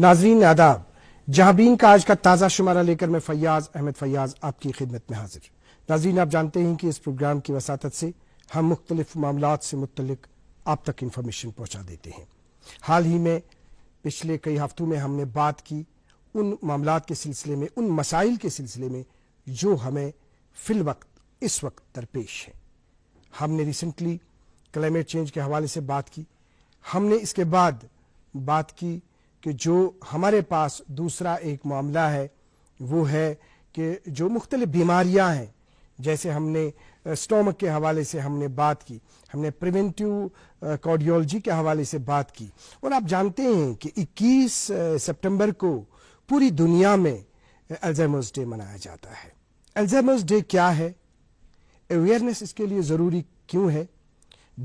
ناظرین آداب، جہاں بین کا آج کا تازہ شمارہ لے کر میں فیاض احمد فیاض آپ کی خدمت میں حاضر۔ ناظرین، آپ جانتے ہیں کہ اس پروگرام کی وساطت سے ہم مختلف معاملات سے متعلق آپ تک انفارمیشن پہنچا دیتے ہیں۔ حال ہی میں پچھلے کئی ہفتوں میں ہم نے بات کی ان معاملات کے سلسلے میں، ان مسائل کے سلسلے میں جو ہمیں فی الوقت اس وقت درپیش ہیں۔ ہم نے ریسنٹلی کلائمیٹ چینج کے حوالے سے بات کی، ہم نے اس کے بعد بات کی کہ جو ہمارے پاس دوسرا ایک معاملہ ہے وہ ہے کہ جو مختلف بیماریاں ہیں، جیسے ہم نے اسٹومک کے حوالے سے ہم نے بات کی، ہم نے پریونٹیو کارڈیولوجی کے حوالے سے بات کی، اور آپ جانتے ہیں کہ 21 سپٹمبر کو پوری دنیا میں الزائمرز ڈے منایا جاتا ہے۔ الزائمرز ڈے کیا ہے؟ اویئرنیس اس کے لیے ضروری کیوں ہے؟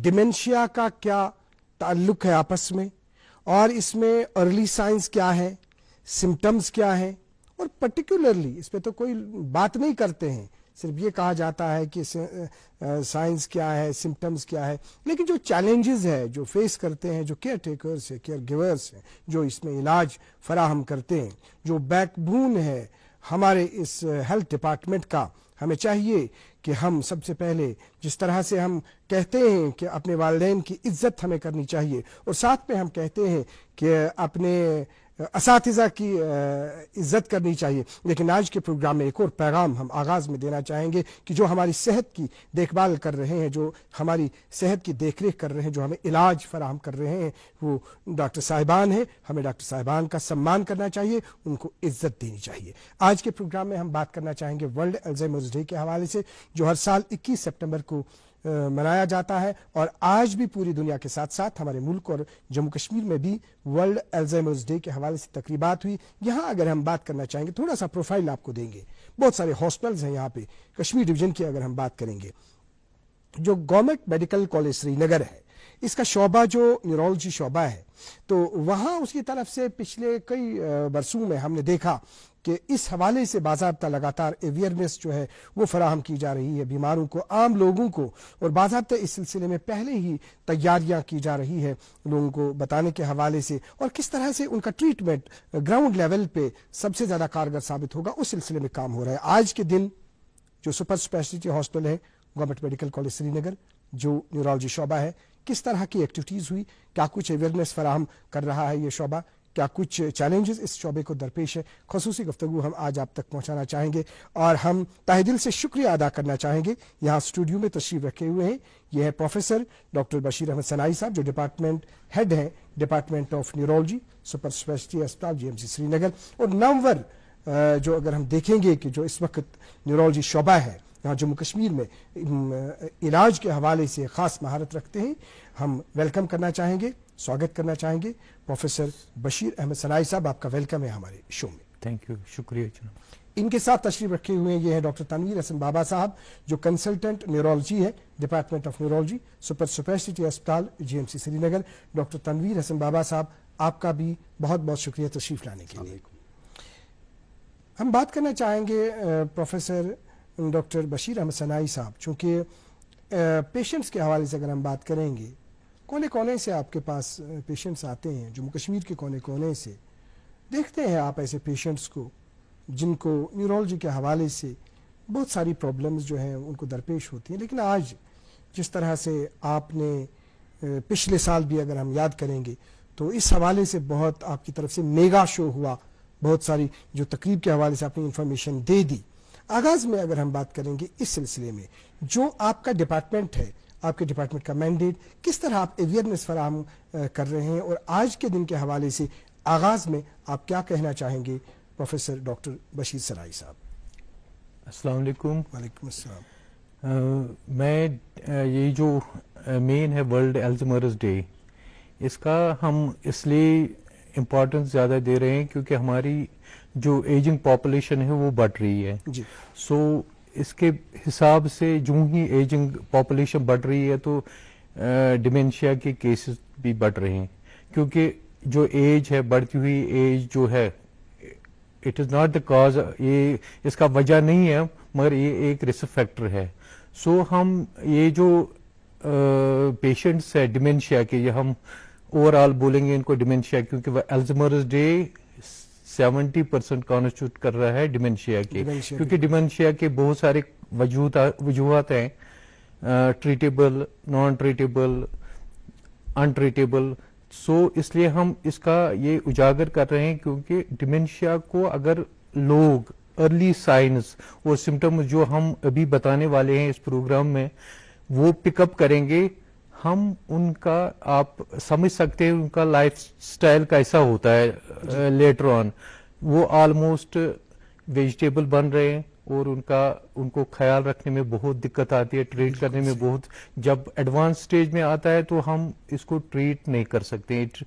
ڈیمنشیا کا کیا تعلق ہے آپس میں، اور اس میں ارلی سائنس کیا ہے، سمٹمز کیا ہیں، اور پرٹیکولرلی اس پہ تو کوئی بات نہیں کرتے ہیں، صرف یہ کہا جاتا ہے کہ سائنس کیا ہے، سمٹمز کیا ہے، لیکن جو چیلنجز ہے جو فیس کرتے ہیں، جو کیئر ٹیکرز ہیں، کیئر گیورز ہیں، جو اس میں علاج فراہم کرتے ہیں، جو بیک بون ہے ہمارے اس ہیلتھ ڈپارٹمنٹ کا، ہمیں چاہیے کہ ہم سب سے پہلے جس طرح سے ہم کہتے ہیں کہ اپنے والدین کی عزت ہمیں کرنی چاہیے، اور ساتھ میں ہم کہتے ہیں کہ اپنے اساتذہ کی عزت کرنی چاہیے، لیکن آج کے پروگرام میں ایک اور پیغام ہم آغاز میں دینا چاہیں گے کہ جو ہماری صحت کی دیکھ بھال کر رہے ہیں، جو ہماری صحت کی دیکھ ریکھ کر رہے ہیں، جو ہمیں علاج فراہم کر رہے ہیں، وہ ڈاکٹر صاحبان ہیں۔ ہمیں ڈاکٹر صاحبان کا سمان کرنا چاہیے، ان کو عزت دینی چاہیے۔ آج کے پروگرام میں ہم بات کرنا چاہیں گے ورلڈ الزائمرز ڈے کے حوالے سے، جو ہر سال 21 سپٹمبر کو منایا جاتا ہے، اور آج بھی پوری دنیا کے ساتھ ساتھ ہمارے ملک اور جموں کشمیر میں بھی ورلڈ الزائمرز ڈے کے حوالے سے تقریبات ہوئی۔ یہاں اگر ہم بات کرنا چاہیں گے، تھوڑا سا پروفائل آپ کو دیں گے، بہت سارے ہاسپٹلز ہیں یہاں پہ۔ کشمیر ڈویژن کی اگر ہم بات کریں گے، جو گورنمنٹ میڈیکل کالج سری نگر ہے، اس کا شعبہ جو نیورولوجی شعبہ ہے، تو وہاں اس کی طرف سے پچھلے کئی برسوں میں ہم نے دیکھا کہ اس حوالے سے باضابطہ لگاتار اویئرنیس جو ہے وہ فراہم کی جا رہی ہے بیماروں کو، عام لوگوں کو، اور باضابطہ اس سلسلے میں پہلے ہی تیاریاں کی جا رہی ہے لوگوں کو بتانے کے حوالے سے، اور کس طرح سے ان کا ٹریٹمنٹ گراؤنڈ لیول پہ سب سے زیادہ کارگر ثابت ہوگا، اس سلسلے میں کام ہو رہا ہے۔ آج کے دن جو سپر اسپیشلٹی ہاسپٹل ہے گورنمنٹ میڈیکل کالج سری نگر، جو نیورولوجی شعبہ ہے، کس طرح کی ایکٹیویٹیز ہوئی، کیا کچھ اویئرنیس فراہم کر رہا ہے یہ شعبہ، کیا کچھ چیلنجز اس شعبے کو درپیش ہے، خصوصی گفتگو ہم آج آپ تک پہنچانا چاہیں گے، اور ہم تہہ دل سے شکریہ ادا کرنا چاہیں گے۔ یہاں اسٹوڈیو میں تشریف رکھے ہوئے ہیں، یہ ہے پروفیسر ڈاکٹر بشیر احمد سنائی صاحب، جو ڈپارٹمنٹ ہیڈ ہیں department of neurology, super speciality اسپتال جی ایم سی سری نگر، اور نامور جو اگر ہم دیکھیں گے کہ جو اس وقت نیورولوجی شعبہ ہے یہاں جموں کشمیر میں علاج کے حوالے سے خاص مہارت رکھتے ہیں، ہم ویلکم کرنا چاہیں گے، سواگت کرنا چاہیں گے پروفیسر بشیر احمد سنائی صاحب، آپ کا ویلکم ہے ہمارے شو میں۔ تھینک یو، شکریہ جناب۔ ان کے ساتھ تشریف رکھے ہوئے ہیں، یہ ہے ڈاکٹر تنویر حسن بابا صاحب، جو کنسلٹنٹ نیورولوجی ہے department of neurology, super speciality اسپتال G M C Srinagar. Doctor Tanvir Hasan Baba صاحب، آپ کا بھی بہت بہت شکریہ تشریف لانے کے لیے۔ ہم بات کرنا چاہیں گے پروفیسر ڈاکٹر بشیر احمد سنائی صاحب، چونکہ پیشنٹس کے حوالے سے اگر ہم بات کریں گے، کونے کونے سے آپ کے پاس پیشنٹس آتے ہیں، جموں کشمیر کے کونے کونے سے دیکھتے ہیں آپ ایسے پیشنٹس کو جن کو نیورولوجی کے حوالے سے بہت ساری پرابلمز جو ہیں ان کو درپیش ہوتی ہیں، لیکن آج جس طرح سے آپ نے پچھلے سال بھی اگر ہم یاد کریں گے تو اس حوالے سے بہت آپ کی طرف سے میگا شو ہوا، بہت ساری جو تقریب کے حوالے سے آپ نے انفارمیشن دے دی۔ آغاز میں اگر ہم بات کریں گے اس سلسلے میں، جو آپ کا ڈپارٹمنٹ ہے، آپ کے ڈپارٹمنٹ کا مینڈیٹ، کس طرح آپ اویئرنیس فراہم کر رہے ہیں، اور آج کے دن کے حوالے سے آغاز میں آپ کیا کہنا چاہیں گے پروفیسر ڈاکٹر بشیر سنائی صاحب؟ السلام علیکم۔ وعلیکم السلام۔ میں یہ جو مین ہے ورلڈ الزائمرز ڈے، اس کا ہم اس لیے امپورٹنس زیادہ دے رہے ہیں کیونکہ ہماری جو ایجنگ پاپولیشن ہے وہ بڑھ رہی ہے۔ جی، سو اس کے حساب سے جو ہی ایجنگ پاپولیشن بڑھ رہی ہے تو ڈیمینشیا کے کیسز بھی بڑھ رہے ہیں، کیونکہ جو ایج ہے، بڑھتی ہوئی ایج جو ہے، it is not the cause, یہ اس کا وجہ نہیں ہے، مگر یہ ایک رسک فیکٹر ہے۔ سو ہم یہ جو پیشنٹس ہے ڈیمینشیا کے، یہ ہم اوور آل بولیں گے ان کو ڈیمینشیا، کیونکہ الزائمرز ڈے 70% कॉन्स्टिट्यूट कर रहा है डिमेंशिया के, डिमेंशिया क्योंकि डिमेंशिया के बहुत सारे वजूहत हैं, ट्रीटेबल, नॉन ट्रीटेबल, अनट्रीटेबल। सो इसलिए हम इसका ये उजागर कर रहे हैं, क्योंकि डिमेंशिया को अगर लोग अर्ली साइंस और सिम्टम्स जो हम अभी बताने वाले हैं इस प्रोग्राम में वो पिकअप करेंगे, हम उनका, आप समझ सकते हैं उनका लाइफ स्टाइल कैसा होता है लेटर ऑन। वो ऑलमोस्ट वेजिटेबल बन रहे हैं और उनको ख्याल रखने में बहुत दिक्कत आती है, ट्रीट करने में बहुत, जब एडवांस स्टेज में आता है तो हम इसको ट्रीट नहीं कर सकते। It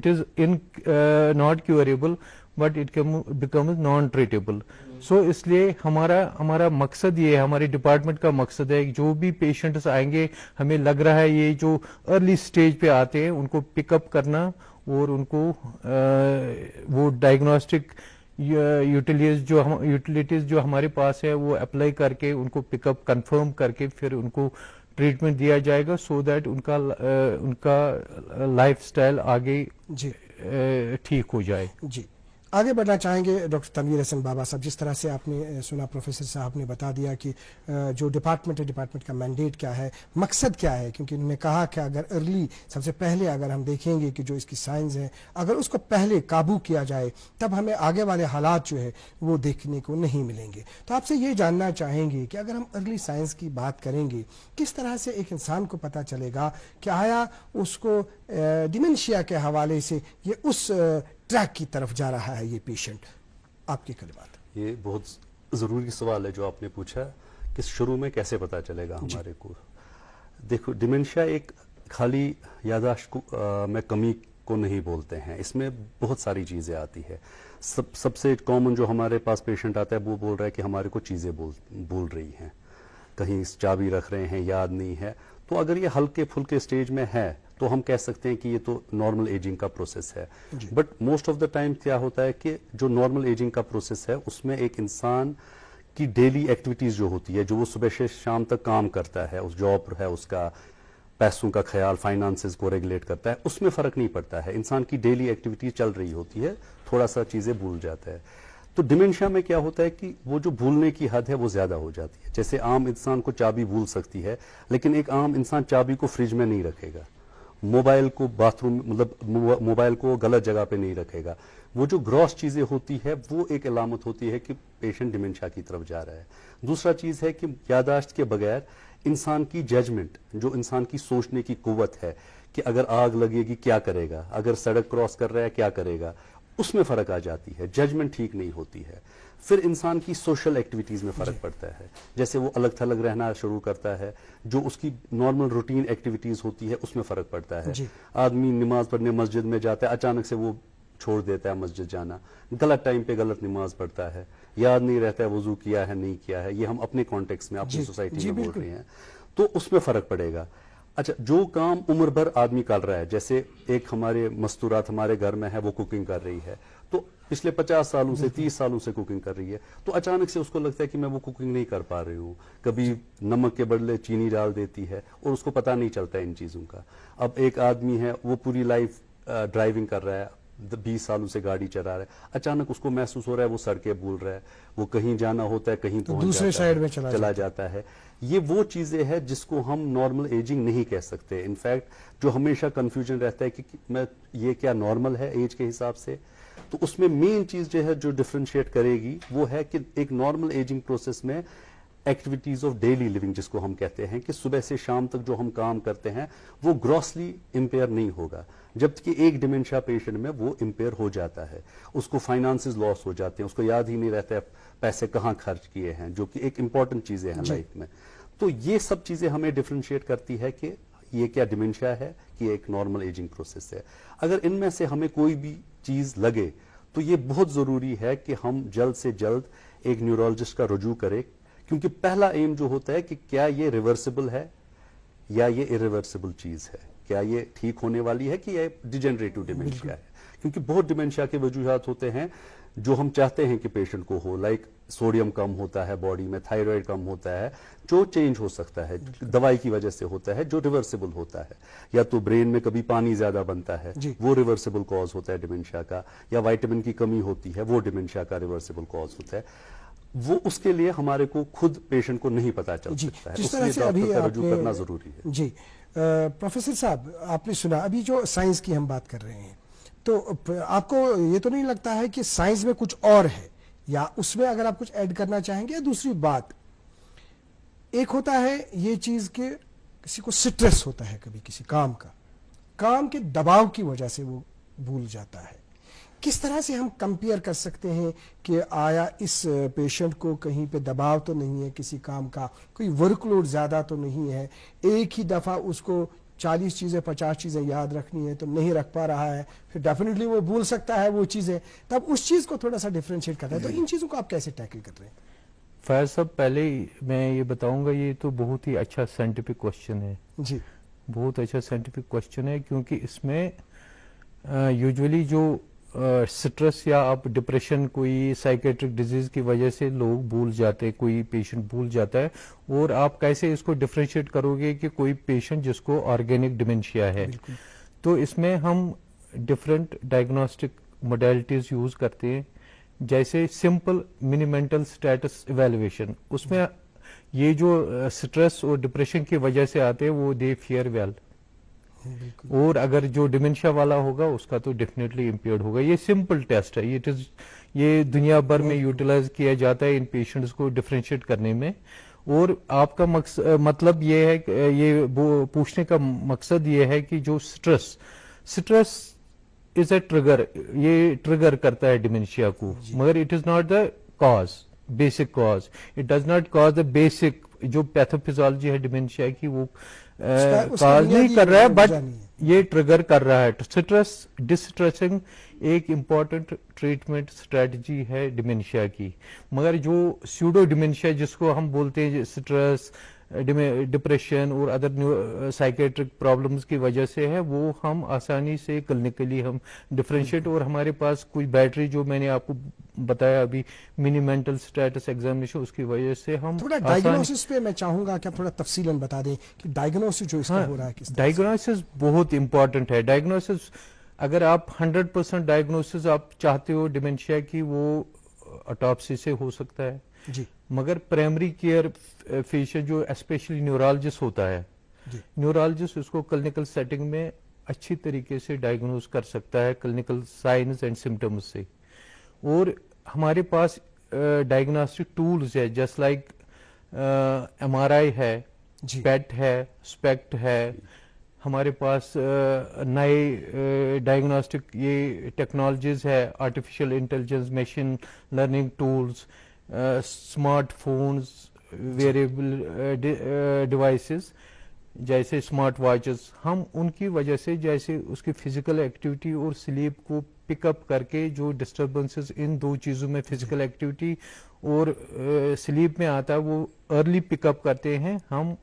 is in not curable but it becomes non treatable. So इसलिए हमारा मकसद ये है, हमारे डिपार्टमेंट का मकसद है, जो भी पेशेंट्स आएंगे हमें लग रहा है ये जो अर्ली स्टेज पे आते हैं उनको पिकअप करना और उनको वो डायग्नोस्टिक यूटिलिटीज जो हमारे पास है वो अप्लाई करके उनको पिकअप कंफर्म करके फिर उनको ट्रीटमेंट दिया जाएगा, सो दैट उनका लाइफ स्टाइल आगे ठीक हो जाए। जी, आगे बढ़ना चाहेंगे डॉक्टर तनवीर हसन बाबा साहब। जिस तरह से आपने सुना, प्रोफेसर साहब ने बता दिया कि जो डिपार्टमेंट है, डिपार्टमेंट का मैंडेट क्या है, मकसद क्या है, क्योंकि उन्होंने कहा कि अगर अर्ली, सबसे पहले अगर हम देखेंगे कि जो इसकी साइंस है, अगर उसको पहले काबू किया जाए तब हमें आगे वाले हालात जो है वो देखने को नहीं मिलेंगे। तो आपसे ये जानना चाहेंगे कि अगर हम अर्ली साइंस की बात करेंगे, किस तरह से एक इंसान को पता चलेगा कि आया उसको डिमेंशिया के हवाले से ये उस ट्रैक की तरफ जा रहा है ये पेशेंट? आपकी कलिमात। ये बहुत ज़रूरी सवाल है जो आपने पूछा कि शुरू में कैसे पता चलेगा हमारे को। देखो, डिमेंशिया एक खाली याददाश्त में कमी को नहीं बोलते हैं, इसमें बहुत सारी चीज़ें आती है। सबसे कॉमन जो हमारे पास पेशेंट आता है वो बोल रहा है कि हमारे को चीज़ें भूल रही हैं, कहीं चाबी रख रहे हैं, याद नहीं है। तो अगर ये हल्के फुल्के स्टेज में है तो हम कह सकते हैं कि ये तो नॉर्मल एजिंग का प्रोसेस है। But most of the time क्या होता है कि जो नॉर्मल एजिंग का प्रोसेस है उसमें एक इंसान की डेली एक्टिविटीज जो होती है, जो वो सुबह से शाम तक काम करता है, उस जॉब है उसका, पैसों का ख्याल, फाइनेंसेस को रेगुलेट करता है, उसमें फर्क नहीं पड़ता है। इंसान की डेली एक्टिविटीज चल रही होती है, थोड़ा सा चीजें भूल जाता है। तो डिमेंशिया में क्या होता है कि वो जो भूलने की हद है वो ज्यादा हो जाती है। जैसे आम इंसान को चाबी भूल सकती है, लेकिन एक आम इंसान चाबी को फ्रिज में नहीं रखेगा, मोबाइल को बाथरूम, मतलब मोबाइल को गलत जगह पे नहीं रखेगा। वो जो ग्रॉस चीजें होती है वो एक अलामत होती है कि पेशेंट डिमेंशिया की तरफ जा रहा है। दूसरा चीज है कि याददाश्त के बगैर इंसान की जजमेंट, जो इंसान की सोचने की कुव्वत है कि अगर आग लगेगी क्या करेगा, अगर सड़क क्रॉस कर रहा है क्या करेगा, उसमें फर्क आ जाती है, जजमेंट ठीक नहीं होती है। फिर इंसान की सोशल एक्टिविटीज में फर्क पड़ता है, जैसे वो अलग थलग रहना शुरू करता है, जो उसकी नॉर्मल रूटीन एक्टिविटीज होती है उसमें फर्क पड़ता है। आदमी नमाज पढ़ने मस्जिद में जाता है, अचानक से वो छोड़ देता है मस्जिद जाना, गलत टाइम पे गलत नमाज पढ़ता है, याद नहीं रहता है वजू किया है नहीं किया है। ये हम अपने कॉन्टेक्स्ट में, अपनी सोसाइटी में बोल रहे हैं, तो उसमें फर्क पड़ेगा। अच्छा, जो काम उम्र भर आदमी कर रहा है, जैसे एक हमारे मस्तूरात हमारे घर में है, वो कुकिंग कर रही है, तो पिछले 50 सालों से 30 सालों से कुकिंग कर रही है, तो अचानक से उसको लगता है कि मैं वो कुकिंग नहीं कर पा रही हूँ, कभी नमक के बदले चीनी डाल देती है और उसको पता नहीं चलता इन चीजों का। अब एक आदमी है, वो पूरी लाइफ ड्राइविंग कर रहा है, 20 सालों से गाड़ी चला रहा है, अचानक उसको महसूस हो रहा है वो सड़कें भूल रहा है, वो कहीं जाना होता है कहीं तो दूसरे साइड में चला जाता है। ये वो चीजें हैं जिसको हम नॉर्मल एजिंग नहीं कह सकते। इनफैक्ट जो हमेशा कंफ्यूजन रहता है कि मैं ये क्या नॉर्मल है एज के हिसाब से, तो उसमें मेन चीज जो है जो डिफरेंशिएट करेगी वो है कि एक नॉर्मल एजिंग प्रोसेस में एक्टिविटीज ऑफ डेली लिविंग, जिसको हम कहते हैं कि सुबह से शाम तक जो हम काम करते हैं वो ग्रॉसली इम्पेयर नहीं होगा, जबकि एक डिमेंशिया पेशेंट में वो इम्पेयर हो जाता है। उसको फाइनेंसेस लॉस हो जाते हैं, उसको याद ही नहीं रहता है पैसे कहाँ खर्च किए हैं, जो कि एक इंपॉर्टेंट चीजें हैं लाइफ में। तो ये सब चीजें हमें डिफरेंशिएट करती है कि ये क्या डिमेंशिया है कि एक नॉर्मल एजिंग प्रोसेस है। अगर इनमें से हमें कोई भी चीज लगे तो ये बहुत जरूरी है कि हम जल्द से जल्द एक न्यूरोलॉजिस्ट का रुजू करें, क्योंकि पहला एम जो होता है कि क्या ये रिवर्सिबल है या ये इरिवर्सिबल चीज है, क्या ये ठीक होने वाली है कि ये डिजेनरेटिव डिमेंशिया है। क्योंकि बहुत डिमेंशिया के वजूहात होते हैं جو ہم چاہتے ہیں کہ پیشنٹ کو ہو، لائک سوڈیم کم ہوتا ہے باڈی میں، تھائرائڈ کم ہوتا ہے، جو چینج ہو سکتا ہے دوائی کی وجہ سے ہوتا ہے، جو ریورسیبل ہوتا ہے، یا تو برین میں کبھی پانی زیادہ بنتا ہے وہ ریورسیبل کاز ہوتا ہے ڈیمنشیا کا، یا وائٹامن کی کمی ہوتی ہے وہ ڈیمنشیا کا ریورسیبل کاز ہوتا ہے، وہ اس کے لیے ہمارے کو خود پیشنٹ کو نہیں پتا چل سکتا ہے، اس لیے ڈاکٹر کا رجوع کرنا ضروری ہے۔ جی پروفیسر صاحب، آپ نے سنا ابھی جو سائنس کی ہم بات کر رہے ہیں، تو آپ کو یہ تو نہیں لگتا ہے کہ سائنس میں کچھ اور ہے، یا اس میں اگر آپ کچھ ایڈ کرنا چاہیں گے؟ دوسری بات، ایک ہوتا ہے یہ چیز کہ کسی کو سٹریس ہوتا ہے کبھی کسی کام کے دباؤ کی وجہ سے وہ بھول جاتا ہے، کس طرح سے ہم کمپیئر کر سکتے ہیں کہ آیا اس پیشنٹ کو کہیں پہ دباؤ تو نہیں ہے کسی کام کا، کوئی ورک لوڈ زیادہ تو نہیں ہے، ایک ہی دفعہ اس کو 40 چیزیں 50 چیزیں یاد رکھنی ہے تو نہیں رکھ پا رہا ہے، پھر ڈیفینیٹلی وہ بھول سکتا ہے وہ چیزیں، تب اس چیز کو تھوڑا سا ڈیفرینشیٹ کرتا ہے، تو ان چیزوں کو آپ کیسے ٹیکل کر رہے ہیں؟ فیض صاحب، پہلے میں یہ بتاؤں گا، یہ تو بہت ہی اچھا سائنٹیفک کوشچن ہے، جی بہت اچھا سائنٹیفک کوشچن ہے، کیونکہ اس میں یوزولی جو سٹریس یا آپ ڈپریشن کوئی سائیکیٹرک ڈیزیز کی وجہ سے لوگ بھول جاتے ہیں، کوئی پیشنٹ بھول جاتا ہے، اور آپ کیسے اس کو ڈفرینشیٹ کرو گے کہ کوئی پیشنٹ جس کو آرگینک ڈیمنشیا ہے، تو اس میں ہم ڈفرینٹ ڈائگنوسٹک موڈیلٹیز یوز کرتے ہیں، جیسے simple mini mental status evaluation, اس میں یہ جو سٹریس اور ڈپریشن کی وجہ سے آتے ہیں وہ دے فیئر ویل، اور اگر جو ڈیمنشیا والا ہوگا اس کا تو ڈیفینیٹلی امپیئرڈ ہوگا۔ یہ سمپل ٹیسٹ ہے، یہ دنیا بھر میں یوٹیلائز کیا جاتا ہے ان پیشنٹس کو ڈفرینشیٹ کرنے میں، اور آپ کا مطلب یہ ہے کہ یہ پوچھنے کا مقصد یہ ہے کہ جو سٹریس از اے ٹریگر، یہ ٹریگر کرتا ہے ڈیمنشیا کو، مگر it is not the cause, basic cause, it does not cause the basic جو پیتھوفیزیولوجی ہے ڈیمنشیا کی، وہ کاز نہیں کر رہا ہے، بٹ یہ ٹریگر کر رہا ہے۔ سٹریس ڈسٹریسنگ ایک امپورٹنٹ ٹریٹمنٹ اسٹریٹجی ہے ڈیمنشیا کی، مگر جو سیوڈو ڈیمنشیا جس کو ہم بولتے ہیں سٹریس، ڈپریشن اور ادر سائیکیٹرک پرابلمز کی وجہ سے ہے، وہ ہم آسانی سے کلینکلی ہم ڈفرینشیٹ، اور ہمارے پاس کوئی بیٹری جو میں نے آپ کو بتایا ابھی منی مینٹل اسٹیٹس ایگزامینیشن، اس کی وجہ سے ہم تھوڑا ڈائگنوسس پہ میں چاہوں گا کہ آپ تھوڑا تفصیلاً بتا دیں کہ ڈائگنوسس جو اس کا ہو رہا ہے کس طرح سے؟ ڈائگنوسس بہت امپورٹنٹ ہے۔ ڈائگنوسس اگر آپ 100% ڈائگنوسس آپ چاہتے ہو ڈیمنشیا کی، وہ اٹاپسی سے ہو سکتا ہے، جی، مگر پرائمری کیئر فیشن جو اسپیشلی نیورالوجسٹ ہوتا ہے، نیورالوجسٹ اس کو کلینکل سیٹنگ میں اچھی طریقے سے ڈائگنوز کر سکتا ہے کلینکل سائنز اینڈ سمٹمز سے، اور ہمارے پاس ڈائگنوسٹک ٹولز ہے، جسٹ لائک MRI ہے، پیٹ ہے، اسپیکٹ ہے، ہمارے پاس نئے ڈائگنوسٹک یہ ٹیکنالوجیز ہے، artificial intelligence, machine learning tools, smart phones, wearable devices جیسے اسمارٹ واچز، ہم ان کی وجہ سے جیسے اس کی فزیکل ایکٹیویٹی اور سلیپ کو پک اپ کر کے جو ڈسٹربنسز ان دو چیزوں میں فزیکل ایکٹیویٹی اور سلیپ میں آتا ہے وہ ارلی پک اپ کرتے ہیں ہم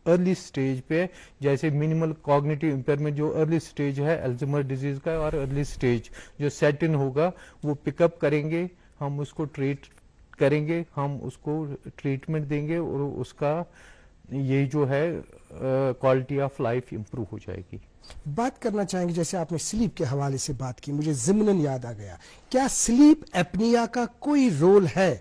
ارلی سٹیج پہ، جیسے منیمل کوگنیٹو امپیئرمنٹ جو ارلی سٹیج ہے الزیمر ڈیزیز کا، اور ارلی سٹیج جو سیٹ ان ہوگا وہ پک اپ کریں گے، ہم اس کو ٹریٹ کریں گے، ہم اس کو ٹریٹمنٹ دیں گے، اور اس کا یہ جو ہے کوالٹی آف لائف امپروو ہو جائے گی۔ بات کرنا چاہیں گے، جیسے آپ نے سلیپ کے حوالے سے بات کی، مجھے ضمناً یاد آ گیا، کیا سلیپ ایپنیا کا کوئی رول ہے؟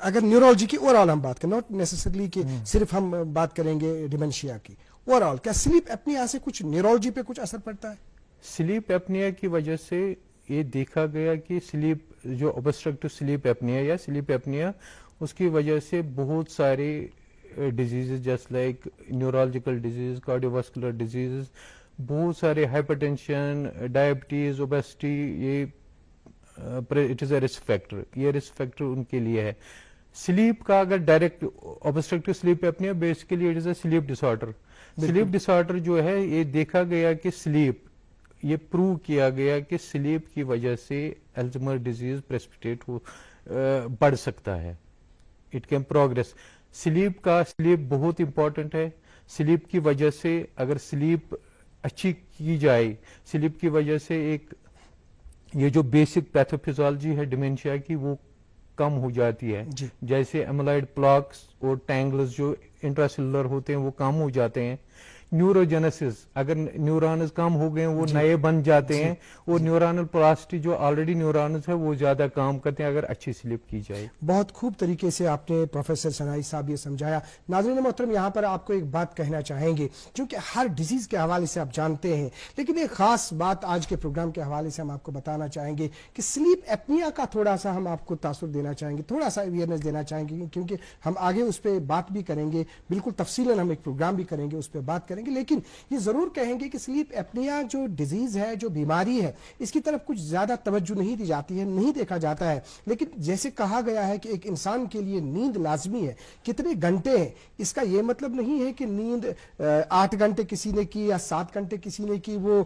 اگر نیورولوجی کی اوور آل ہم بات کریں، ناٹ نیسسرلی کہ صرف ہم بات کریں گے ڈیمنشیا کی، اوور آل کیا سلیپ ایپنیا سے کچھ نیورولوجی پہ کچھ اثر پڑتا ہے؟ سلیپ ایپنیا کی وجہ سے یہ دیکھا گیا کہ سلیپ جو اوبسٹرکٹیو سلیپ ایپنیا یا سلیپ ایپنیا، اس کی وجہ سے بہت سارے disease just like neurological disease, cardio vascular disease, بہت سارے ہائپر ٹینشن، ڈائبٹیز، اوبیسٹی، یہ it is a risk factor, یہ رسک فیکٹر ان کے لیے ہے۔ سلیپ کا اگر direct obstructive sleep apnoea basically it is a sleep disorder, sleep disorder جو ہے یہ دیکھا گیا کہ سلیپ، یہ پروو کیا گیا کہ سلیپ کی وجہ سے الزیمر ڈیزیز پریسپیٹیٹ ہو بڑھ سکتا ہے، اٹ کین پروگریس۔ سلیپ بہت امپورٹنٹ ہے، سلیپ کی وجہ سے اگر سلیپ اچھی کی جائے، سلیپ کی وجہ سے ایک ये जो बेसिक पैथोफिजियोलॉजी है डिमेंशिया की वो कम हो जाती है, जी। जैसे एमाइलॉइड प्लॉक्स और टैंगल्स जो इंट्रासेलुलर होते हैं वो कम हो जाते हैं। न्यूरोजेनेसिस, अगर न्यूरॉन्स कम हो गए वो नए बन जाते हैं, और न्यूरॉनल प्लास्टी जो ऑलरेडी न्यूरॉन्स है वो ज्यादा काम करते हैं अगर अच्छी स्लीप की जाए। बहुत खूब तरीके से आपने प्रोफेसर सनाई साहब ये समझाया। नाज़रीन मोहतरम, यहाँ पर आपको एक बात कहना चाहेंगे, क्योंकि हर डिजीज के हवाले से आप जानते हैं, लेकिन एक खास बात आज के प्रोग्राम के हवाले से हम आपको बताना चाहेंगे कि स्लीप एपनिया का थोड़ा सा हम आपको तासुर देना चाहेंगे, थोड़ा सा अवेयरनेस देना चाहेंगे, क्योंकि हम आगे उस पर बात भी करेंगे, बिल्कुल तफसीलन हम एक प्रोग्राम भी करेंगे, उस पर बात करेंगे। लेकिन ये जरूर कहेंगे कि स्लीप एपनिया जो डिजीज है, जो बीमारी है, इसकी तरफ कुछ ज्यादा तवज्जो नहीं दी जाती है, नहीं देखा जाता है। लेकिन जैसे कहा गया है कि एक इंसान के लिए नींद लाजमी है, कितने घंटे हैं, इसका ये मतलब नहीं है कि नींद 8 घंटे किसी ने की या 7 घंटे किसी ने की, वो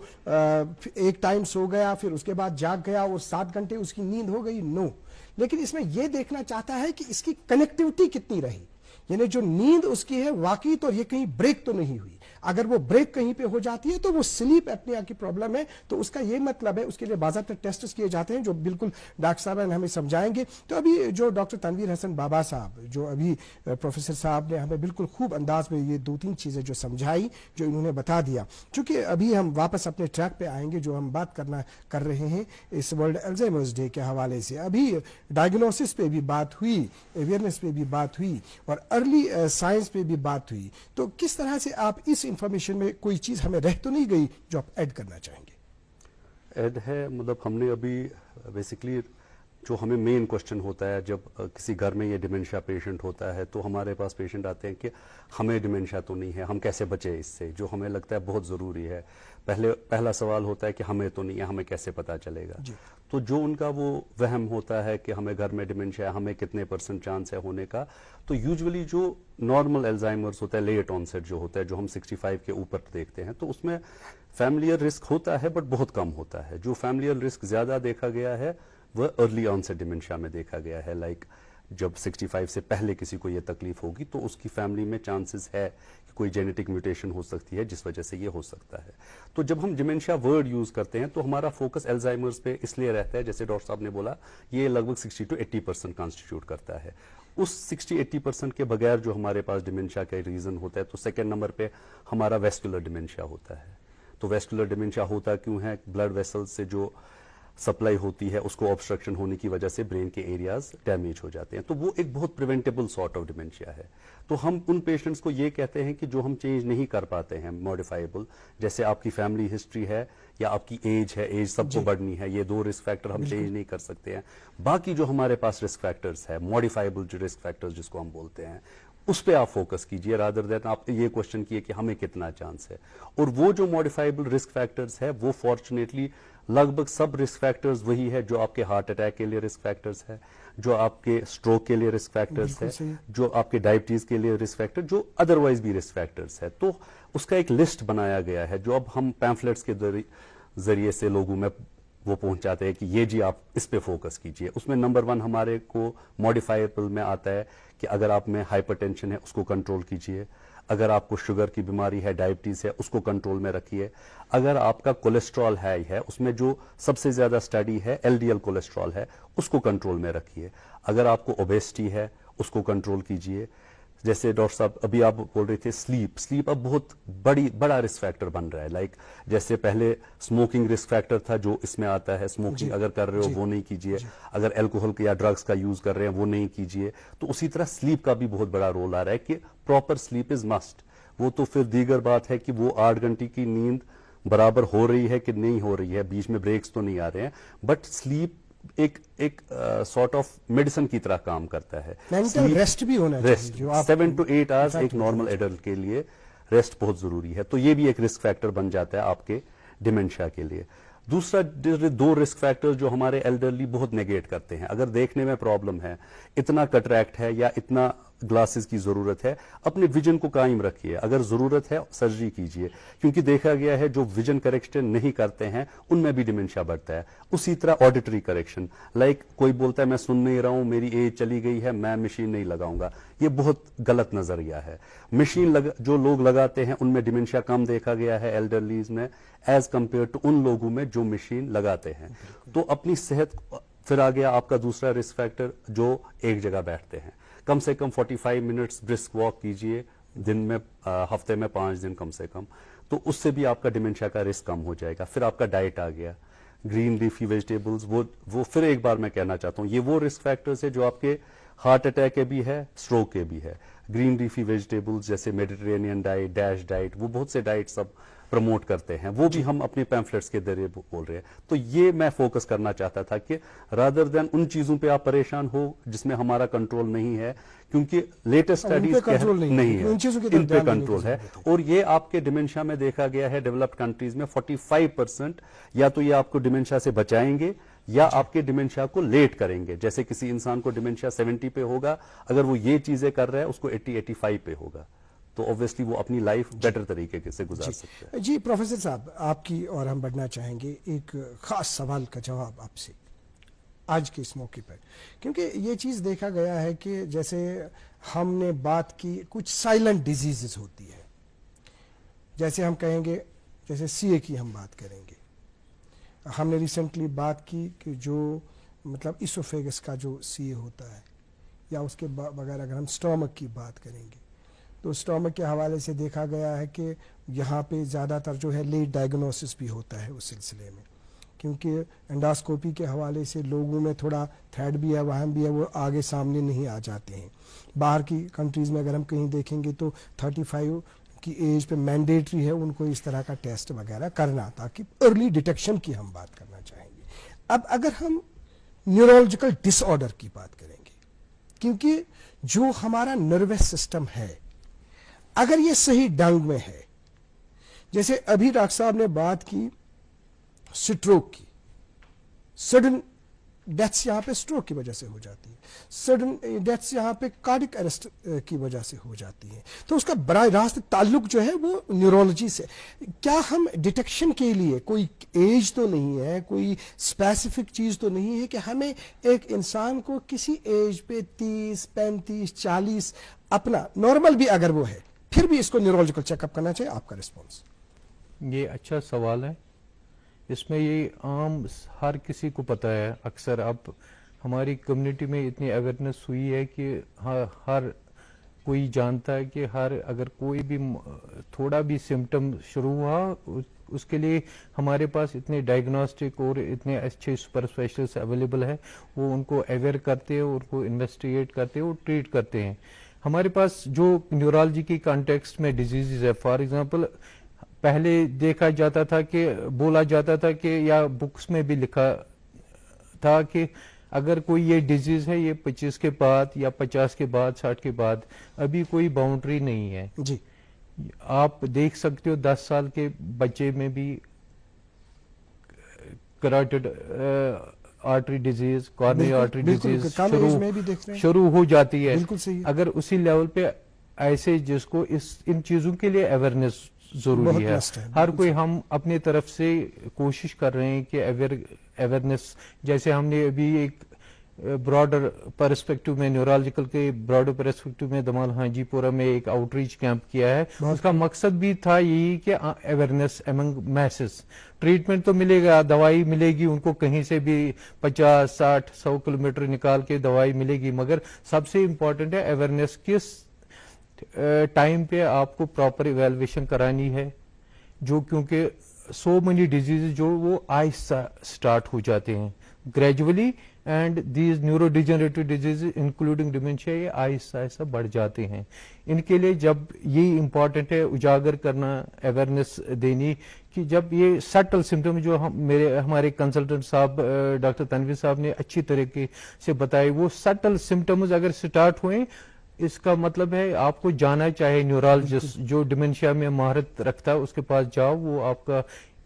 एक टाइम सो गया फिर उसके बाद जाग गया और 7 घंटे उसकी नींद हो गई, नो। लेकिन इसमें यह देखना चाहता है कि इसकी कनेक्टिविटी कितनी रही, यानी जो नींद उसकी है वाकई तो ये कहीं ब्रेक तो नहीं हुई। अगर वो ब्रेक कहीं पे हो जाती है तो वो स्लीप एपनिया की प्रॉब्लम है। तो उसका ये मतलब है, उसके लिए बाज़ाब्ता टेस्ट किए जाते हैं जो बिल्कुल डॉक्टर साहब हमें समझाएंगे। तो अभी जो डॉक्टर तनवीर हसन बाबा साहब, जो अभी प्रोफेसर साहब ने हमें बिल्कुल खूब अंदाज में ये 2-3 चीजें जो समझाई, जो इन्होंने बता दिया, क्योंकि अभी हम वापस अपने ट्रैक पे आएंगे, जो हम बात कर रहे हैं इस वर्ल्ड अल्जाइमर्स डे के हवाले से। अभी डायग्नोसिस पे भी बात हुई, अवेयरनेस पे भी बात हुई और अर्ली साइंस पे भी बात हुई। तो किस तरह से आप इस इंफॉर्मेशन में कोई चीज हमें रह तो नहीं गई जो आप ऐड करना चाहेंगे? ऐड है, मतलब हमने अभी बेसिकली जो हमें मेन क्वेश्चन होता है जब किसी घर में ये डिमेंशिया पेशेंट होता है, तो हमारे पास पेशेंट आते हैं कि हमें डिमेंशिया तो नहीं है, हम कैसे बचें इससे, जो हमें लगता है बहुत ज़रूरी है। पहला सवाल होता है कि हमें तो नहीं है, हमें कैसे पता चलेगा। तो जो उनका वो वहम होता है कि हमें घर में डिमेंशिया है, हमें कितने % चांस है होने का, तो यूजुअली जो नॉर्मल अल्जाइमर्स होता है, लेट ऑनसेट जो होता है, जो हम 65 के ऊपर देखते हैं, तो उसमें फैमिलियर रिस्क होता है बट बहुत कम होता है। जो फैमिलियर रिस्क ज़्यादा देखा गया है वह अर्ली ऑनसेट डिमेंशिया में देखा गया है। लाइक जब 65 से पहले किसी को यह तकलीफ होगी तो उसकी फैमिली में चांसेस है कि कोई जेनेटिक म्यूटेशन हो सकती है जिस वजह से ये हो सकता है। तो जब हम डिमेंशिया वर्ड यूज करते हैं तो हमारा फोकस अल्जाइमर्स पे इसलिए रहता है, जैसे डॉक्टर साहब ने बोला, ये लगभग 60 to 80% कॉन्स्टिट्यूट करता है। उस 60-80% के बगैर जो हमारे पास डिमेंशिया का रीजन होता है, तो सेकेंड नंबर पे हमारा वेस्कुलर डिमेंशिया होता है। तो वेस्कुलर डिमेंशिया होता क्यों है? ब्लड वेसल्स से जो सप्लाई होती है उसको ऑब्स्ट्रक्शन होने की वजह से ब्रेन के एरियाज डैमेज हो जाते हैं। तो वो एक बहुत प्रिवेंटेबल सॉर्ट ऑफ डिमेंशिया है। तो हम उन पेशेंट्स को ये कहते हैं कि जो हम चेंज नहीं कर पाते हैं, मॉडिफाइबल, जैसे आपकी फैमिली हिस्ट्री है या आपकी एज है, एज सबको बढ़नी है, ये 2 रिस्क फैक्टर हम चेंज नहीं कर सकते हैं। बाकी जो हमारे पास रिस्क फैक्टर्स है, मॉडिफाइबल जो रिस्क फैक्टर्स जिसको हम बोलते हैं, उस पे आप फोकस कीजिए, रादर देन आप ये क्वेश्चन किए कि हमें कितना चांस है। और वो जो मॉडिफाइबल रिस्क फैक्टर्स है वो फॉर्चुनेटली लगभग सब रिस्क फैक्टर्स वही है जो आपके हार्ट अटैक के लिए रिस्क फैक्टर्स है, जो आपके स्ट्रोक के लिए रिस्क फैक्टर्स है, जो आपके डायबिटीज के लिए रिस्क फैक्टर, जो अदरवाइज भी रिस्क फैक्टर्स है। तो उसका एक लिस्ट बनाया गया है जो अब हम पैम्फलेट्स के जरिए से लोगों में वो पहुंचाते हैं कि ये जी आप इस पे फोकस कीजिए। उसमें नंबर 1 हमारे को मॉडिफाइबल में आता है कि अगर आप में हाइपरटेंशन है उसको कंट्रोल कीजिए, अगर आपको शुगर की बीमारी है, डायबिटीज है, उसको कंट्रोल में रखिए, अगर आपका कोलेस्ट्रॉल हाई है, उसमें जो सबसे ज्यादा स्टडी है एलडीएल कोलेस्ट्रॉल है, उसको कंट्रोल में रखिए, अगर आपको ओबेसिटी है उसको कंट्रोल कीजिए। जैसे डॉक्टर साहब अभी आप बोल रहे थे स्लीप अब बहुत बड़ा रिस्क फैक्टर बन रहा है। लाइक जैसे पहले स्मोकिंग रिस्क फैक्टर था जो इसमें आता है, स्मोकिंग अगर कर रहे हो वो नहीं कीजिए, अगर अल्कोहल या ड्रग्स का यूज कर रहे हैं वो नहीं कीजिए। तो उसी तरह स्लीप का भी बहुत बड़ा रोल आ रहा है कि प्रॉपर स्लीप इज मस्ट। वो तो फिर दीगर बात है कि वो 8 घंटे की नींद बराबर हो रही है कि नहीं हो रही है, बीच में ब्रेक्स तो नहीं आ रहे हैं, बट स्लीप एक सॉर्ट ऑफ मेडिसिन की तरह काम करता है। मेंटल रेस्ट भी होना चाहिए। 7 to 8 आवर्स एक नॉर्मल एडल्ट के लिए रेस्ट बहुत जरूरी है। तो ये भी एक रिस्क फैक्टर बन जाता है आपके डिमेंशिया के लिए। दूसरा 2 रिस्क फैक्टर्स जो हमारे एल्डरली बहुत नेगेट करते हैं, अगर देखने में प्रॉब्लम है, इतना कटरैक्ट है या इतना ग्लासेस की ज़रूरत है, अपने विजन को कायम रखिए, अगर ज़रूरत है सर्जरी कीजिए, क्योंकि देखा गया है जो विजन करेक्शन नहीं करते हैं उनमें भी डिमेंशिया बढ़ता है। उसी तरह ऑडिटरी करेक्शन, लाइक कोई बोलता है मैं सुन नहीं रहा हूं, मेरी एज चली गई है, मैं मशीन नहीं लगाऊंगा, ये बहुत गलत नजरिया है। मशीन जो लोग लगाते हैं उनमें डिमेंशिया कम देखा गया है एल्डरलीज में एज कंपेयर टू उन लोगों में जो मशीन लगाते हैं। तो अपनी सेहत, फिर आ गया आपका दूसरा रिस्क फैक्टर जो एक जगह बैठते हैं, कम से कम 45 मिनट्स ब्रिस्क वॉक कीजिए दिन में, हफ्ते में 5 दिन कम से कम, तो उससे भी आपका डिमेंशिया का रिस्क कम हो जाएगा। फिर आपका डाइट आ गया, ग्रीन लीफी वेजिटेबल्स, वो फिर एक बार मैं कहना चाहता हूं ये वो रिस्क फैक्टर्स है जो आपके हार्ट अटैक के भी है, स्ट्रोक के भी है। ग्रीन लीफी वेजिटेबल्स जैसे मेडिटेरेनियन डाइट, डैश डाइट, वो बहुत से डाइट सब प्रमोट करते हैं, वो भी हम अपने पैम्फलेट्स के जरिए बोल रहे हैं। तो ये मैं फोकस करना चाहता था कि रादर देन उन चीजों पे आप परेशान हो जिसमें हमारा कंट्रोल नहीं है, क्योंकि लेटेस्ट स्टडीज नहीं है, इन पे कंट्रोल है। और ये आपके डिमेंशिया में देखा गया है डेवलप्ड कंट्रीज में 45% या तो ये आपको डिमेंशिया से बचाएंगे या आपके डिमेंशिया को लेट करेंगे। जैसे किसी इंसान को डिमेंशिया 70 पे होगा, अगर वो ये चीजें कर रहा है उसको 80-85 पे होगा, तो ऑब्वियसली वो अपनी लाइफ बेटर तरीके से गुजार सकते हैं। जी प्रोफेसर साहब, आपकी और हम बढ़ना चाहेंगे एक खास सवाल का जवाब आपसे आज के इस मौके पर, क्योंकि ये चीज़ देखा गया है कि जैसे हमने बात की कुछ साइलेंट डिजीजेस होती है, जैसे हम कहेंगे जैसे सीए की हम बात करेंगे, हमने रिसेंटली बात की कि जो मतलब इसोफेगस का जो सीए होता है, या उसके बगैर अगर हम स्टोमक की बात करेंगे तो स्टोमक के हवाले से देखा गया है कि यहाँ पे ज़्यादातर जो है लेट डायग्नोसिस भी होता है उस सिलसिले में, क्योंकि एंडोस्कोपी के हवाले से लोगों में थोड़ा थ्रेड भी है, वहम भी है, वो आगे सामने नहीं आ जाते हैं। बाहर की कंट्रीज़ में अगर हम कहीं देखेंगे तो 35 की एज पे मैंडेटरी है उनको इस तरह का टेस्ट वगैरह करना, ताकि अर्ली डिटेक्शन की हम बात करना चाहेंगे। अब अगर हम न्यूरोलॉजिकल डिसऑर्डर की बात करेंगे, क्योंकि जो हमारा नर्वस सिस्टम है अगर ये सही ढंग में है, जैसे अभी डॉक्टर साहब ने बात की स्ट्रोक की, सडन डेथ्स यहाँ पे स्ट्रोक की वजह से हो जाती है, सडन डेथ्स यहाँ पे कार्डिक अरेस्ट की वजह से हो जाती है, तो उसका बड़ा रास्त ताल्लुक जो है वो न्यूरोलॉजी से। क्या हम डिटेक्शन के लिए कोई एज तो नहीं है, कोई स्पेसिफिक चीज तो नहीं है कि हमें एक इंसान को किसी एज पे 30, 35, 40 अपना नॉर्मल भी अगर वो है फिर भी इसको न्यूरोलॉजिकल चेकअप करना चाहिए? आपका रिस्पॉन्स? ये अच्छा सवाल है, इसमें ये आम हर किसी को पता है। अक्सर अब हमारी कम्युनिटी में इतनी अवेयरनेस हुई है कि हर कोई जानता है कि अगर कोई भी थोड़ा भी सिम्टम शुरू हुआ उसके लिए हमारे पास इतने डायग्नोस्टिक और इतने अच्छे सुपर स्पेशलिस्ट अवेलेबल है, वो उनको अवेयर करते हैं, उनको इन्वेस्टिगेट करते हैं और ट्रीट करते हैं। हमारे पास जो न्यूरोलॉजी की कॉन्टेक्स्ट में डिजीजेज है, फॉर एग्जांपल पहले देखा जाता था कि बोला जाता था कि या बुक्स में भी लिखा था कि अगर कोई ये डिजीज है ये 25 के बाद या 50 के बाद 60 के बाद, अभी कोई बाउंड्री नहीं है जी। आप देख सकते हो 10 साल के बच्चे में भी carotid artery disease, corneal artery disease शुरू हो जाती है। अगर उसी लेवल पे ऐसे जिसको इन चीजों के लिए अवेयरनेस जरूरी है, हर कोई हम अपनी तरफ से कोशिश कर रहे हैं कि अवेयरनेस, जैसे हमने अभी एक ब्रॉडर पर्सपेक्टिव में, न्यूरोलॉजिकल के ब्रॉडर पर्सपेक्टिव में दमाल हाजीपुरा में एक आउटरीच कैंप किया है। उसका मकसद भी था यही कि अवेयरनेस अमंग मैसेस। ट्रीटमेंट तो मिलेगा, दवाई मिलेगी उनको कहीं से भी 50, 60, 100 किलोमीटर निकाल के दवाई मिलेगी, मगर सबसे इम्पोर्टेंट है अवेयरनेस किस टाइम पे आपको प्रॉपर इवेल्युएशन करानी है, जो क्योंकि सो मेनी डिजीज जो वो आहिस्ता स्टार्ट हो जाते हैं gradually, and these neurodegenerative disease including dementia ये आहिस्ता आहिस्ता बढ़ जाते हैं। इनके लिए जब ये इम्पॉर्टेंट है उजागर करना, अवेयरनेस देनी कि जब ये सटल सिम्टम जो हमारे कंसल्टेंट साहब डॉक्टर तनवीर साहब ने अच्छी तरीके से बताए, वो सटल सिम्टम्स अगर स्टार्ट हुए इसका मतलब है आपको जाना चाहिए न्यूरोलॉजिस्ट जो डिमेंशिया में महारत रखता है उसके पास जाओ, वो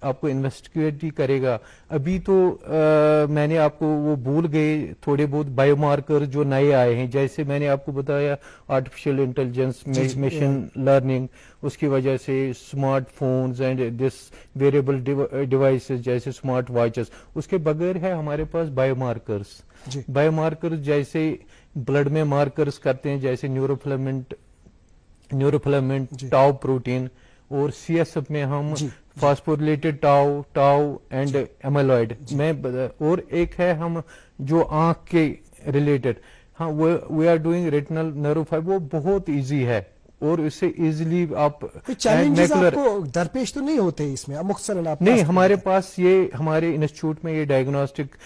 آپ کو انویسٹیگیٹ ہی کرے گا. ابھی تو میں نے آپ کو وہ بھول گئے تھوڑے بہت بایو مارکر جو نئے آئے ہیں, جیسے میں نے آپ کو بتایا آرٹیفیشیل انٹیلیجنس, مشین لرننگ, اس کی وجہ سے smart phones and this variable devices جیسے اسمارٹ واچز, اس کے بغیر ہے ہمارے پاس بایو مارکرز. بایو مارکرز جیسے بلڈ میں مارکرز کرتے ہیں, جیسے نیوروفلامنٹ, ٹاؤ پروٹین, اور سی ایس ایف میں ہم فاسفوریلیٹڈ ٹاؤ اینڈ ایمیلوئڈ میں, اور ایک ہے ہم جو آنکھ کے ریلیٹڈ, ہاں وی آر ڈوئنگ ریٹنل نیوروفائبر, وہ بہت ایزی ہے اور اس سے ایزیلی آپ چیلنجز آپ کو درپیش تو نہیں ہوتے اس میں مختصراً آپ نہیں, ہمارے پاس یہ ہمارے انسٹیٹیوٹ میں یہ ڈائگنوسٹک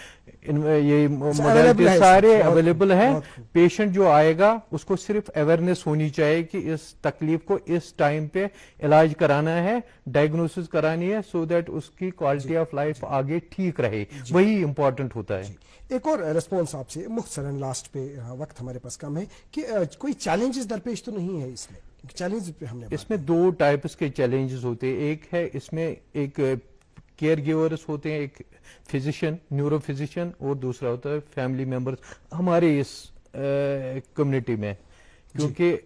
یہ موڈیلٹی سارے اویلیبل ہیں. پیشنٹ جو آئے گا اس کو صرف اویئرنیس ہونی چاہیے کہ اس تکلیف کو اس ٹائم پہ علاج کرانا ہے, ڈائگنوسس کرانی ہے, سو دیٹ اس کی کوالٹی آف لائف آگے ٹھیک رہے, وہی امپورٹنٹ ہوتا ہے. ایک اور ریسپانس آپ سے مختصراً لاسٹ پہ, وقت ہمارے پاس کم ہے, کہ کوئی چیلنجز درپیش تو نہیں ہے اس میں؟ چیلنج پہ ہم نے اس میں دو ٹائپس کے چیلنجز ہوتے ہیں. ایک ہے اس میں ایک کیئر گیورس ہوتے ہیں, ایک فزیشین, نیورو فزیشین, اور دوسرا ہوتا ہے فیملی ممبرس ہمارے اس کمیونٹی میں, کیونکہ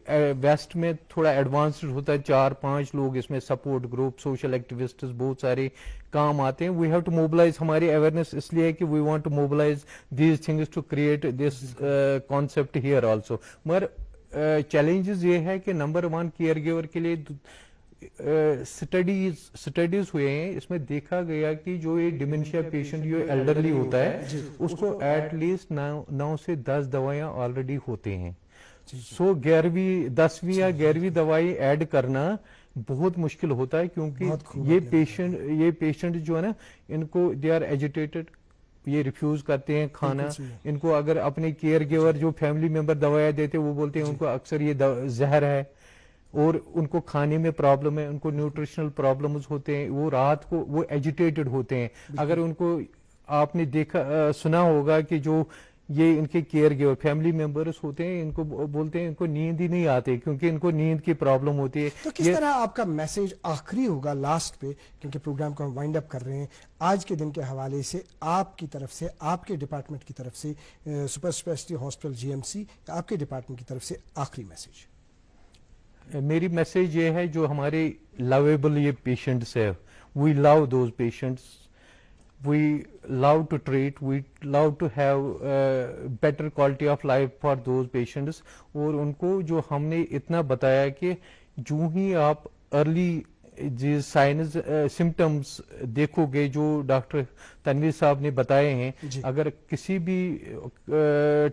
ویسٹ میں تھوڑا ایڈوانسڈ ہوتا ہے, 4-5 لوگ اس میں سپورٹ گروپ, سوشل ایکٹیوسٹس بہت سارے کام آتے ہیں. وی ہیو ٹو موبلائز, ہماری اویئرنیس اس لیے کہ we want to mobilise these things to create this concept here also. مگر چیلنجز یہ ہے کہ نمبر 1 کیئر گیور کے لیے اسٹڈیز ہوئے ہیں, اس میں دیکھا گیا کہ جو یہ ڈیمنشیا پیشنٹ جو ایلڈرلی ہوتا ہے اس کو ایٹ لیسٹ 9 سے 10 دوائیاں آلریڈی ہوتے ہیں. سو 10ویں یا 11ویں دوائی ایڈ کرنا بہت مشکل ہوتا ہے, کیونکہ یہ پیشنٹ جو ہے نا, ان کو دے آر ایجیٹیٹڈ, یہ ریفیوز کرتے ہیں کھانا. ان کو اگر اپنے کیئر گیور جو فیملی ممبر دوائیاں دیتے وہ بولتے ہیں ان کو اکثر یہ زہر ہے, اور ان کو کھانے میں پرابلم ہے, ان کو نیوٹریشنل پرابلمز ہوتے ہیں, وہ رات کو وہ ایجیٹیٹڈ ہوتے ہیں. اگر ان کو آپ نے سنا ہوگا کہ جو یہ ان کے کیئر گیور فیملی ممبرس ہوتے ہیں, ان کو بولتے ہیں ان کو نیند ہی نہیں آتی کیونکہ ان کو نیند کی پرابلم ہوتی ہے. تو کس طرح آپ کا میسج آخری ہوگا لاسٹ پہ, کیونکہ پروگرام کو ہم وائنڈ اپ کر رہے ہیں, آج کے دن کے حوالے سے آپ کی طرف سے, آپ کے ڈپارٹمنٹ کی طرف سے, سپر اسپیشلٹی ہاسپٹل GMC, آپ کے ڈپارٹمنٹ کی طرف سے آخری میسج؟ میری میسج یہ ہے, جو ہمارے لویبل یہ پیشنٹس ہے, we love those patients, we love to treat, we love to have better quality of life for those patients. اور ان کو جو ہم نے اتنا بتایا کہ جو ہی آپ ارلی سائنز سمٹمز دیکھو گے جو ڈاکٹر تنویر صاحب نے بتائے ہیں, اگر کسی بھی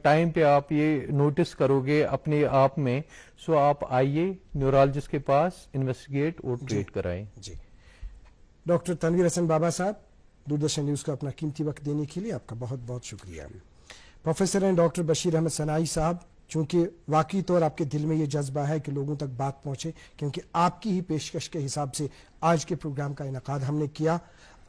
ٹائم پہ آپ یہ نوٹس کرو گے اپنے آپ میں, سو آپ آئیے نیورولوجسٹ کے پاس, انویسٹیگیٹ اور ٹریٹ کرائیں. جی ڈاکٹر تنویر حسن بابا صاحب, دوردرشن نیوز کو اپنا قیمتی وقت دینے کے لیے آپ کا بہت بہت شکریہ. پروفیسر ہیں ڈاکٹر بشیر احمد صنائی صاحب, چونکہ واقعی طور آپ کے دل میں یہ جذبہ ہے کہ لوگوں تک بات پہنچے, کیونکہ آپ کی ہی پیشکش کے حساب سے آج کے پروگرام کا انعقاد ہم نے کیا.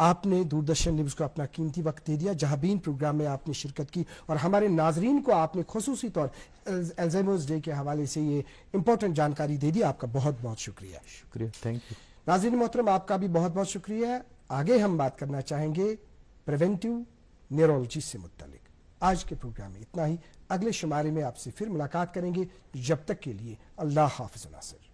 آپ نے دوردرشن نیوز کو اپنا قیمتی وقت دے دیا, جہاں بین پروگرام میں آپ نے شرکت کی, اور ہمارے ناظرین کو آپ نے خصوصی طور الزائمرز ڈے کے حوالے سے یہ امپورٹنٹ جانکاری دے دی. آپ کا بہت بہت شکریہ. شکریہ, تھینک یو. ناظرین محترم, آپ کا بھی بہت بہت شکریہ. آگے ہم بات کرنا چاہیں گے پریونٹیو نیورولوجی سے متعلق. آج کے پروگرام میں اتنا ہی. اگلے شمارے میں آپ سے پھر ملاقات کریں گے. جب تک کے لیے اللہ حافظ. ناصر.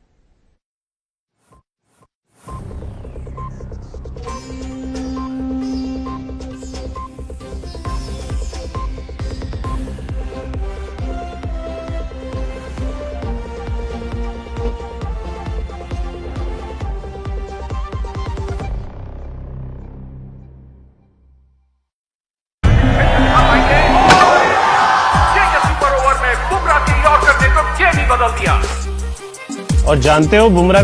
اور جانتے ہو بمراہ